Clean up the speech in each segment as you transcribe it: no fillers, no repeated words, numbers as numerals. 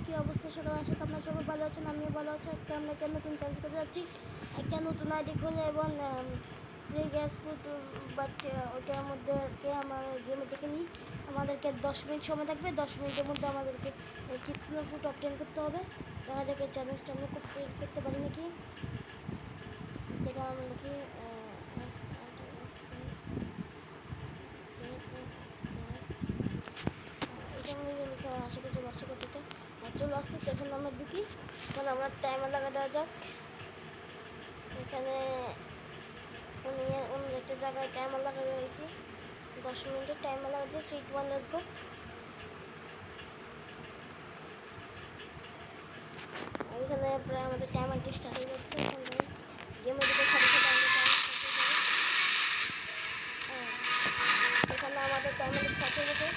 কি অবস্থা সকাল? আশা করি আপনারা সবাই ভালো আছেন, আমিও ভালো আছি। আজকে আমরা একটা নতুন চ্যালেঞ্জ করতে যাচ্ছি। একটা নতুন আইডি খুলে এবং ফ্রি গ্যাস ফুড, বাট ওইটার মধ্যে আমার গেমে ডেকে নিই। আমাদেরকে 10 মিনিট সময় থাকবে। 10 মিনিটের মধ্যে আমাদেরকে কিচেন ফুড অবটেন করতে হবে। দেখা যাক এই চ্যালেঞ্জটা আমরা করতে পারি নাকি। যেটা আমরা লিখি আশা করছি বাসা করতে চলে আসছে। এখন আমরা ঢুকি, এখন আমরা টাইমার লাগা দেওয়া যাক। এখানে অন্য একটা জায়গায় টাইমার লাগানো হয়েছে, 10 মিনিটের টাইমার লাগাচ্ছে। 3 2 1 লেটস গো। এখানে প্রায় আমাদের টাইমারটি স্টার্ট হয়ে যাচ্ছে। গেমের দিকে সাথে সাথে আমাদের এখানে আমাদের টাইমারটি স্টার্ট হয়ে গেছে।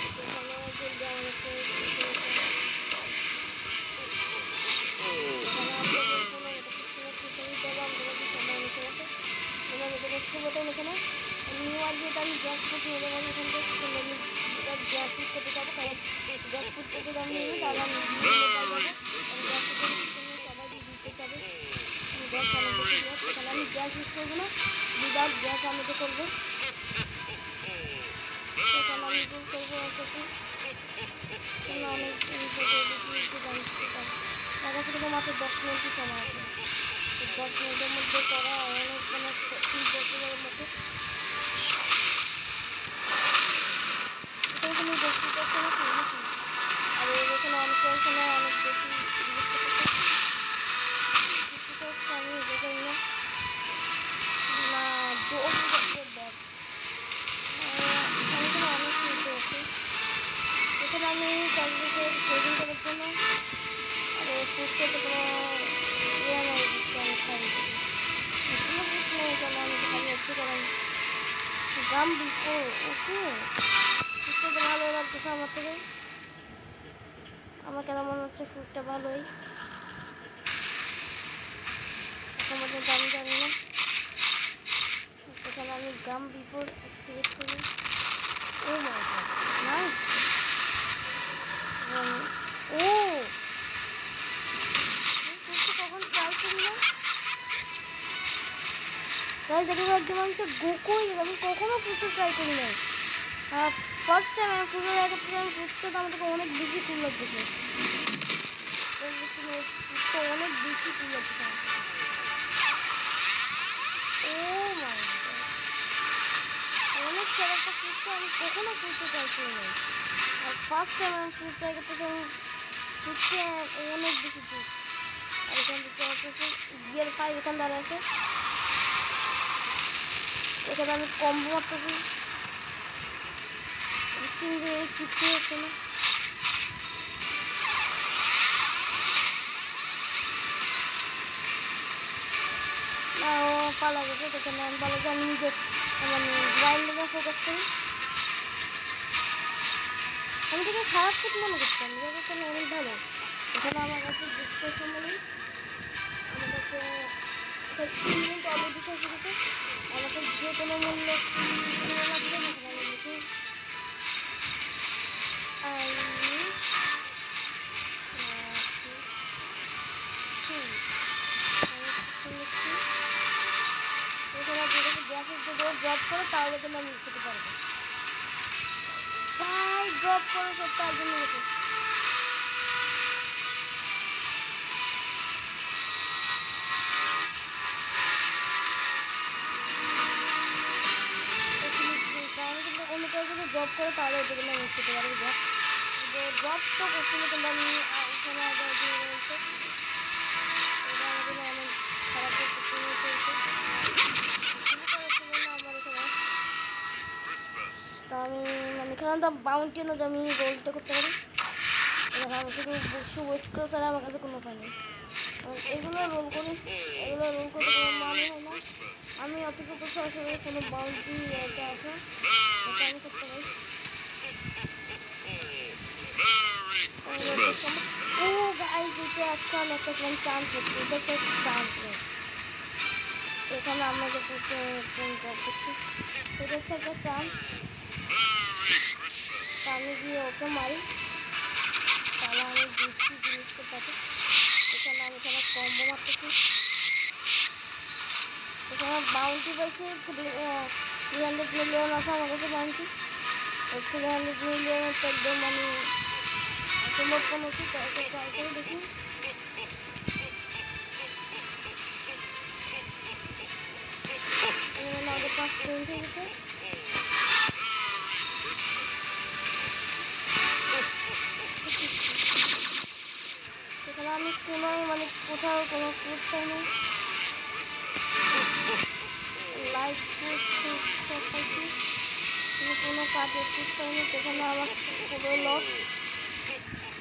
এখানে জলদি আমাদেরকে এখানে নিউ আর যেটা আমি গ্যাস ফুড নিয়ে যাবো, এখান থেকে গ্যাস ফুড করতে যাবো। কারণ গ্যাস ফুড করতে দাম নিয়ে তাহলে আমি গ্যাস ফুড সবাই দিতে যাবে। গ্যাস এখানে আমি গ্যাস ইউজ করবো না, উইদাউট গ্যাস আমি তো করবো। এখানে আমি করবো অনেক তার কাছে কিন্তু মাত্র 10 মিনিটই সময় আছে। 10 মিনিটের মধ্যে করা অনেক মানে 3 বছরের মতো। এখানে 10 মিনিটের সময় নাকি, আর এখানে অনেক বেশি আমি দেখাই না ব্যাস। এখানে অনেক কিনতে আছে। এখানে আমি চারিদিকে ট্রেডিং করার জন্য আর ফুডটা তো কোনো ইয়ে নেই, আমি খাই কোনো ফুড নেই। এখানে আমি খাই যাচ্ছি কারণ গাম বিফোর ওকে ফুডটা তো ভালো লাগতেছে আমার থেকে। আমার কেন মনে হচ্ছে ফুডটা ভালোই, এখন পর্যন্ত আমি জানি না। এখানে আমি গাম বিফোর অ্যাক্টিভেট করি। ও মাই গড, নাইস। ও ফুডটা কখন ট্রাই করি না গাইস, দেখো একদম আমি তো গোকুই, আমি কখনো ফুডটা ট্রাই করি নাই। ফার্স্ট টাইম আমি ফুডটা ট্রাই করতেছি। আমি ফুডটা তো আমাদেরকে অনেক বেশি কুল লাগতেছে। ফুডটা অনেক বেশি কুল লাগতেছে। ও মাই গড, অনেক সারা একটা ফুডটা আমি কখনো ফুডটা ট্রাই করি নাই। আর ফার্স্ট টাইম আমি ফুড ট্রাই করতেছি। আমি ফুডটা অনেক বেশি জুস। আর এখান থেকে হচ্ছে গিয়ার 5 এখান দাঁড়া আছে। এখানে আমি কম্বো মারতেছি, কিন্তু কিচ্ছু হচ্ছে না। ও পালা গেছে। এখানে আমি বলে যে আমি নিজে মানে গ্রাইন্ডিংয়ে ফোকাস করি। আমি থেকে খারাপ ফুড মনে করতাম, যেটা অনেক ভালো। এখানে আমার কাছে বুঝতে সময় আমার কাছে 3 মিনিট অলরেডি শেষ হয়ে গেছে। আমাকে যে কোনো মূল্য কিনে লাগবে না। এখানে লিখি গ্যাসের যদি ড্রপ করো তাহলে কিন্তু আমি ইউজ করতে পারবো। ভাই ড্রপ করো সবটা একদম গেছে। অন্য কেউ যদি ড্রপ করে তাহলে ওটা কিন্তু আমি ইউজ করতে পারবো। গ্যাস ড্রপ তো করছিল কিন্তু আমি এখানে আবার দিয়ে রয়েছে। এটা আমাদের অনেক খারাপ হয়েছে। তা আমি মানে এখানে তো বাউন্টি না যে আমি রোলটা করতে পারি। আমি শুধু বসে ওয়েট করে ছাড়া আমার কাছে কোনো উপায় নেই। এগুলো রোল করি, এগুলো রোল করতে কোনো মানে হয় না। আমি অপেক্ষা করছি আসলে কোনো বাউন্টি এটা আছে, এটা আমি করতে পারি। ও গাইস, এটা এখন একটা চান্স হচ্ছে, এটা একটা চান্স রয়েছে। এখানে আমরা যে করতেছি এটা হচ্ছে একটা চান্স। আমি গিয়ে ওকে মারি। স্টেপ আছে। এখানে আমি এখানে কম্বো মারতেছি। এখানে বাউন্টি পাইছি 300 মিলিয়ন আছে আমার কাছে বাউন্টি। 300 মিলিয়ন তো একদম আমি সমর্পণ হচ্ছে। ট্রাই করে দেখি। আমাদের 5 মিনিট হয়ে গেছে। এখানে আমি কোথাও কোনো ফুড পাইনি। লাইট ফুড সব পাইছি, কিন্তু কোনো কাজের ফুড পাইনি। সেখানে আমার পুরো লস।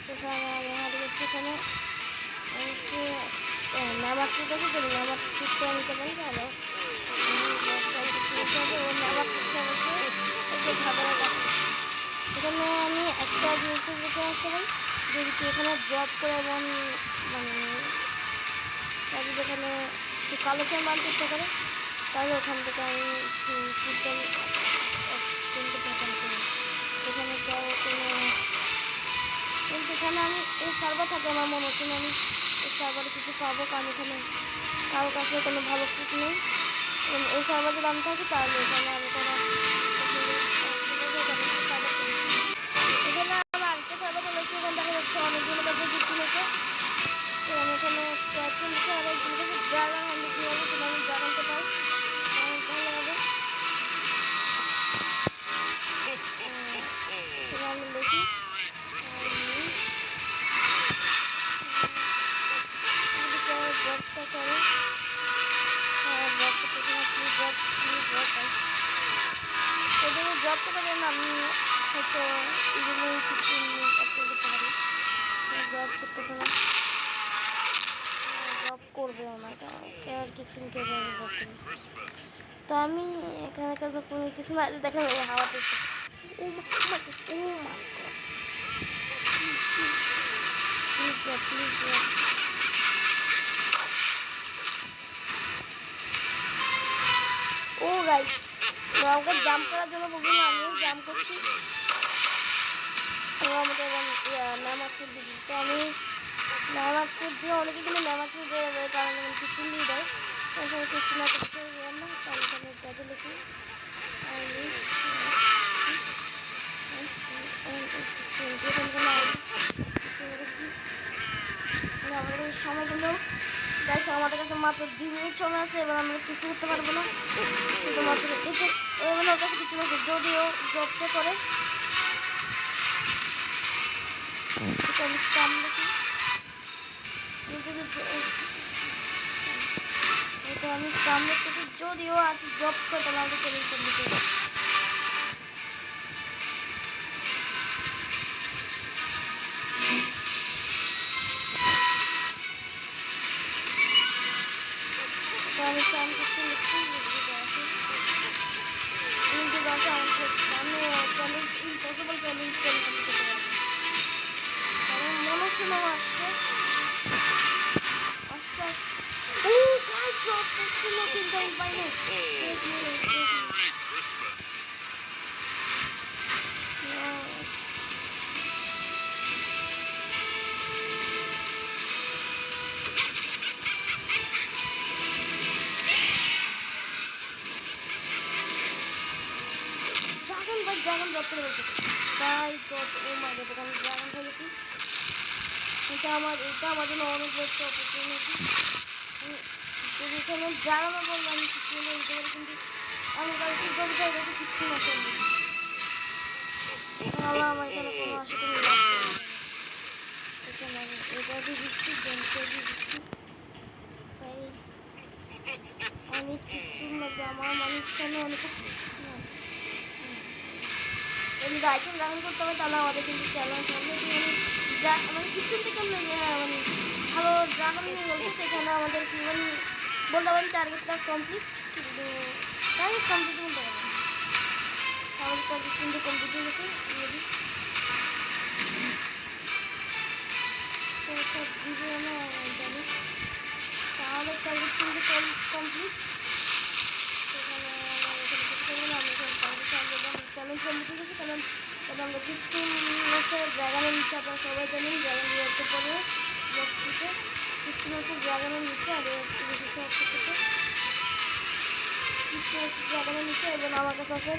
সেখানে আমি হারিয়ে গেছি। এখানে নামার ফুড আছে, যদি নামার ফুড করে নিতে পারি তাহলে নামার ফুড খাবারের কাছে। এখানে আমি একটা জিনিস দেখে আসতে পারি, যদি কি এখানে ড্রপ করে এবং যেখানে কালো চাল মান চেষ্টা করে, তাহলে ওখান থেকে আমি ফুটবল কিনতে পারতাম। এখানে কিন্তু এখানে আমি এই সার্ভার থাকে আমার মনে হচ্ছে না আমি এই সার্ভারে কিছু পাবো, কারণ এখানে কারোর কাছে কোনো ভালো ফুট নেই। এই সার্ভার যদি আমি থাকি তাহলে এখানে আমি কোনো এখানে আমার আরেকটা সার্ভার চলেছে। এখানে দেখা যাচ্ছে অনেকগুলো কাছে কিছু আছে। আমি এখানে চ্যাটিং লিখে আর একজন কাছে ড্রাগন হ্যান্ডি কী হবে, যদি আমি ড্রাগনটা পাই ভালো হবে। আমি লিখি ড্রপটা করে ড্রপটা করেন। আমি হয়তো এগুলো কিছু একটা করতে পারি। ড্রপ করতেছে না, ড্রপ করবে ওনাকে আর কিচেন কে ড্রপ করবে। তো আমি এখানে কোনো কিছু না দেখা যাবে হাওয়াতে। Oh my God, please drop, please drop. Oh guys, আমাকে জাম্প করার জন্য বলছি না, আমিও জাম্প করছি। আমাকে এবং ম্যামাক ফুড দিচ্ছি। তো আমি ম্যামাক ফুড দিয়ে অনেকে কিন্তু ম্যামাক ফুড দেওয়া যায়, কারণ কিচেন দিয়ে দেয়। এখানে কিচেন না করতে না, তাহলে এখানে যাতে লিখি আমাদের সময় কিন্তু গাইছে, আমাদের কাছে মাত্র 2 মিনিট সময় আছে। এবার আমরা কিছু করতে পারবো না, শুধুমাত্র এতে ওর কাছে কিছু না। যদিও জবটা করে আমি কাম দেখি, আমি কাম দেখতেছি। যদিও আসি জব করে তাহলে আমাকে চ্যালেঞ্জ কমপ্লিট হবে। আমি কাম করছি, লিখছি আমি চ্যালেঞ্জ ইম্পসিবল চ্যালেঞ্জ কমপ্লিট করতে পারবো। কারণ মনে হচ্ছে না আসছে আস্তে আস্তে। ও গাই ড্রপ করছিল কিন্তু আমি পাই না। ড্রাগন ড্রপ করে বলছে by God, oh my God, আমি ড্রাগন ফেলেছি। এটা আমার জন্য অনেক বড় অপরচুনিটি। যদি এখানে ড্রাগনও বলবো আমি কিছু বলতে পারি, কিন্তু আমার কাছে কবিতার কাছে কিচ্ছু না চলবে। আমার এখানে কোনো আশা করি এখানে আমি এটা দিয়ে দিচ্ছি, গেমটা দিয়ে দিচ্ছি। তাই অনেক কিছু লাগবে আমার মানুষখানে অনেক আইটেম গ্রহণ করতে হবে, তাহলে আমাদের কিন্তু চ্যালেঞ্জ হবে। কিচেন থেকে ভালো ড্রাগন নিয়ে বলছি। সেখানে আমাদের কি বলতে পারেন টার্গেটটা কমপ্লিট, কিন্তু টার্গেট কমপ্লিট বলতে পারেন। আমাদের টার্গেট কিন্তু কমপ্লিট হয়ে গেছে অলরেডি। জানি তাহলে টার্গেট কিন্তু কমপ্লিট। সেখানে চ্যালেঞ্জ কমপ্লিট হয়ে গেছে। কারণ আমরা কিছু হচ্ছে ড্রাগনের নিচে, আপনারা সবাই জানেন ড্রাগন রিয়াক্টের পরে বক্স দিতে কিছু হচ্ছে ড্রাগনের নিচে আর একটু বেশি শখ করতেছে কিছু হচ্ছে ড্রাগনের নিচে এবং আমার কাছে আছে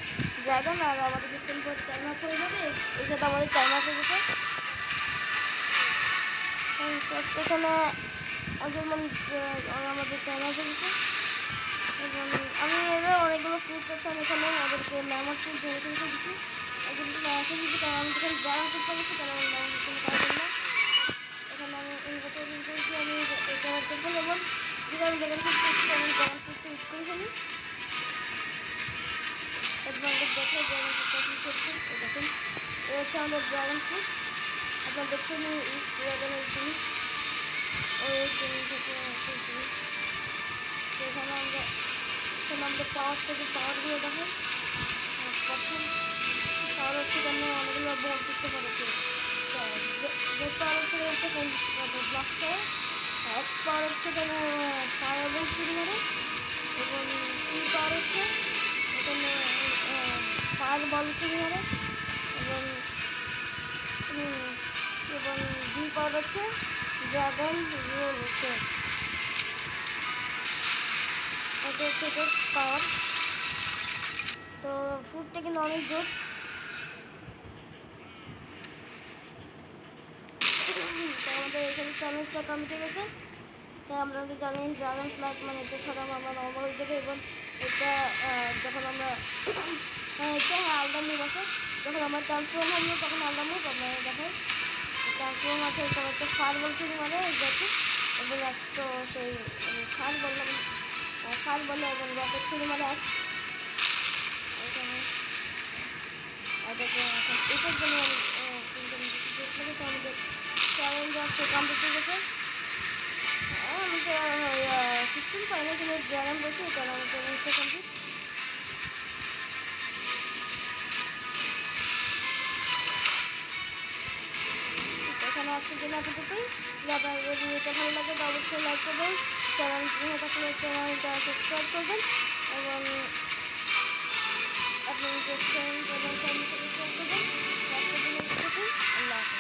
ড্রাগন আর আমাদের কিছুক্ষণ পর টাইমার হয়ে যাবে এই সাথে আমাদের টাইমার হয়ে গেছে এখানে যেমন আমাদের টাইমার হয়ে গেছে এবং আমি এদের অনেকগুলো ফ্রুটস আছে আমি এখানে ওদেরকে ম্যামর ফ্রুট ধরে ধরে দিচ্ছি এগুলো ম্যামর দিচ্ছি কারণ আমি যখন ড্রাগন ফ্রুট পাচ্ছি কারণ আমি ম্যামর ফ্রুট পাওয়ার জন্য এখানে আমি এই বছর করেছি আমি এটা দেখুন এবং যেটা আমি ড্রাগন ফ্রুট পেয়েছি আমি ড্রাগন ফ্রুটটা ইউজ করে ফেলি আপনাদের দেখে ড্রাগন ফ্রুটটা কী করছি দেখুন এ হচ্ছে আমাদের ড্রাগন ফ্রুট আপনারা দেখছেন ইস ড্রাগনের জিনিস ওই জিনিস থেকে সেখানে আমাদের পাওয়ারগুলো দেখেন প্রথম পাওয়ার হচ্ছে কেন অনেকগুলো বল করতে পারে যে পাওয়ার হচ্ছে ব্লাস্ট করে এক্স পাওয়ার হচ্ছে কেন ফায়ার বল শুরু করে এবং সি পাওয়ার হচ্ছে এখানে ফায়ার বল শুরু করে এবং এবং বি পাওয়ার হচ্ছে ড্রাগন রোল হচ্ছে এটা হচ্ছে এটার পাওয়ার তো ফুডটা কিন্তু অনেক জোস তো আমাদের এখানে চ্যালেঞ্জটা কমপ্লিট গেছে তাই আপনাদের জানেন ড্রাগন ফ্লাইট মানে এটা সরাম আমরা নর্মাল হয়ে যাবে এবং এটা যখন আমরা এটা আলাদা মুভ আছে যখন আমরা ট্রান্সফর্ম হবো তখন আলাদা মুভ আপনারা দেখেন ট্রান্সফর্ম আছে তখন একটা ফায়ার বল চুরি মারে দেখি এবং এক্স তো সেই ফায়ার বললাম ফায়ার বলে এবং রকেট ছুরি মারে এক্স এখানে এটাকে এখন এটার জন্য আমাদের চ্যালেঞ্জ আজকে কমপ্লিট হয়ে গেছে আমি তো কিছুই পাই না কিন্তু ড্রাগন বসে তাহলে আমার চ্যালেঞ্জটা কমপ্লিট এখানে আজকের জন্য এতটুকুই আপনার যদি এটা ভালো লাগে তো অবশ্যই লাইক করবেন চ্যানেলটা থাকলে চ্যানেলটা সাবস্ক্রাইব করবেন এবং আপনি যে ফ্রেন্ড এবং ফ্যামিলির সাথে শেয়ার করবেন আজকের জন্য এতটুকুই আল্লাহ